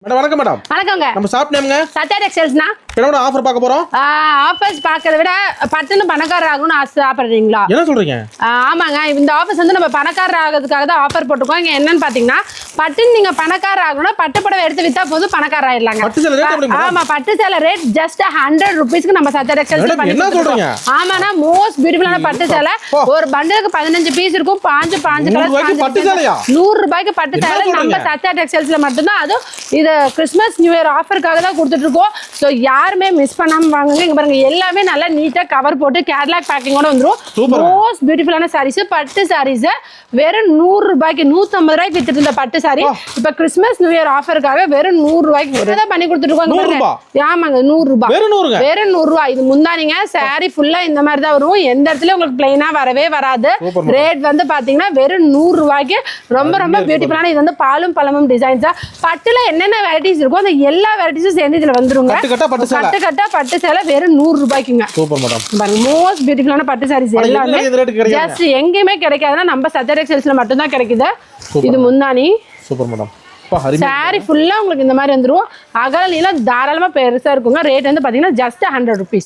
Madam வணக்கம் madam. வணக்கங்க. நம்ம ஷாப் நேம்ங்க சத்யா டெக்ஸ்டைல்ஸ்னா. என்னோட ஆஃபர் பார்க்க போறோம். ஆஃபர்ஸ் பார்க்கறத விட பட்டுன்னு பணக்காரர் ஆகணும்னு ஆசைப்படுறீங்களா? என்ன சொல்றீங்க? ஆமாங்க, இந்த ஆஃபர்ஸ் வந்து நம்ம பணக்காரர் ஆகிறதுக்காக தான் ஆஃபர் போட்டுருக்கோம். இங்க என்னன்னு பாத்தீங்கன்னா, பட்டுன்னு நீங்க பணக்காரர் ஆகணும்னா பட்டு புடவை எடுத்து வித்தா போதும் பணக்காரர் ஆயிடலாங்க. பட்டு சேலை ரேட் எப்படி மேடம்? ஆமா, பட்டு சேலை ரேட் ஜஸ்ட் 100 ரூபீஸ்க்கு நம்ம சத்யா டெக்ஸ்டைல்ஸ் பண்ணி என்ன சொல்றீங்க? ஆமாண்ணா, மோஸ்ட் பியூட்டிஃபுல்லான பட்டு சேலை. ஒரு பண்டலுக்கு 15 பீஸ் இருக்கும். 5 கலர்ஸ். பட்டு சேலையா? 100 ரூபாய்க்கு பட்டு சேலை நம்ம சத்யா டெக்ஸ்டைல்ஸ்ல மட்டும்தான். அதுவும் இது கிறிஸ்மஸ் நியூ இயர் ஆஃபருக்காக தான் கொடுத்துட்டு இருக்கோம். ஸோ யாருமே மிஸ் பண்ணாம வாங்குங்க. இங்க பாருங்க, எல்லாமே நல்லா நீட்டா கவர் போட்டு கேட்லாக் பேக்கிங்கோட வந்துரும். மோஸ்ட் பியூட்டிஃபுல்லான சாரீஸ், பட்டு சாரீஸ் வெறும் 100 ரூபாய்க்கு 150 ரூபாய்க்கு வித்துட்டு இருந்த பட்டு சாரி இப்ப கிறிஸ்மஸ் நியூ இயர் ஆஃபருக்காக வெறும் 100 ரூபாய்க்கு தான் பண்ணி கொடுத்துட்டு இருக்கோம். ஆமாங்க, 100 ரூபாய், வெறும் 100 ரூபாய். இது முந்தானிங்க சாரி ஃபுல்லா இந்த மாதிரி தான் வரும். எந்த இடத்துல உங்களுக்கு பிளைனா வரவே வராது. ரேட் வந்து பாத்தீங்கன்னா வெறும் 100 ரூபாய்க்கு ரொம்ப ரொம்ப பியூட்டிஃபுல்லான. இது வந்து பாலும் பழமும் டிசைன்ஸா பட்டுல என்னென்ன வெரைட்டிஸ் இருக்கோ அந்த எல்லா வெரைட்டிஸும் சேர்ந்து இதுல வந்துருங்க. கட்டு கட்டா பட்டு சேலை வெறும் 100 ரூபாய்க்குங்க. Super madam. பாருங்க, மோஸ்ட் பியூட்டிஃபுல்லான பட்டு சாரீஸ் எல்லாமே ஜஸ்ட் எங்கேயுமே கிடைக்காதுன்னா நம்ம சத்யா டெக்ஸ்டைல்ஸ்ல மட்டும் தான் கிடைக்குது. இது முந்தானி. Super madam. சாரி ஃபுல்லா உங்களுக்கு இந்த மாதிரி வந்துரும். அகல நீளம் தாராளமா பெருசா இருக்குங்க. ரேட் வந்து பாத்தீங்கன்னா ஜஸ்ட் 100 ரூபீஸ்.